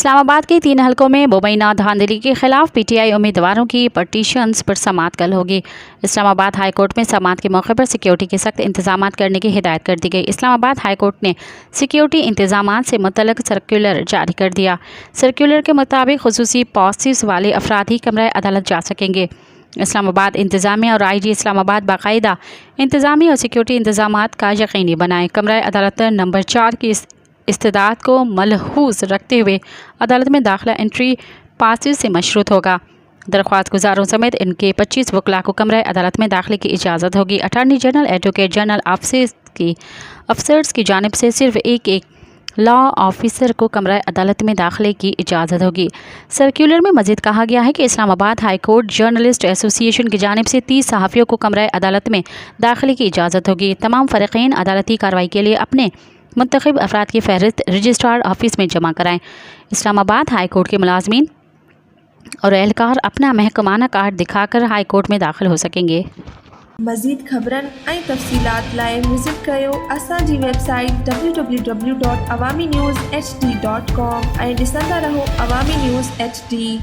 इस्लामाबाद के 3 हलकों में मुबैना धांधली के खिलाफ पीटीआई उम्मीदवारों की पटिशन्स पर समाअत कल होगी। इस्लामाबाद हाई कोर्ट में समाअत के मौके पर सिक्योरिटी के सख्त इंतजाम करने की हिदायत कर दी गई। इस्लामाबाद हाई कोर्ट ने सिक्योरिटी इंतजाम से मुतल्लिक सर्कुलर जारी कर दिया। सर्कुलर के मुताबिक खुसूसी पासेस वाले अफराद ही कमरा अदालत जा सकेंगे। इस्लामाबाद इंतजामिया और IG इस्लामाबाद बाकायदा इंतजामी और सिक्योरिटी इंतजामात का यकीनी बनाएं। कमरा अदालत नंबर 4 की इस्तेदाद को मलहूज़ रखते हुए अदालत में दाखिला एंट्री पासेस से मशरूत होगा। दरख्वास्त गुजारों समेत इनके 25 वकला को कमरा अदालत में दाखिले की इजाज़त होगी। Attorney general, advocate general, officers की जानिब से सिर्फ एक लॉ ऑफिसर को कमरा अदालत में दाखिले की इजाज़त होगी। सर्कुलर में मज़ीद कहा गया है कि Islamabad high court journalist association की जानिब से 30 सहाफ़ियों को कमरा अदालत में दाखिले की इजाज़त होगी। तमाम फ़रीक़ीन अदालती कार्रवाई के लिए अपने मुंतखब अफराद की फ़हरिस्त रजिस्ट्रार ऑफिस में जमा कराएँ। इस्लामाबाद हाई कोर्ट के मुलाज़मीन और एहलकार अपना महकमाना कार्ड दिखाकर हाई कोर्ट में दाखिल हो सकेंगे। मज़ीद ख़बरन ऐं तफ़सीलात लाइ विज़िट कयो असांजी वेबसाइट www.awamiNewsHD.com ऐं ॾिसंदा रहो अवामी न्यूज़ HD।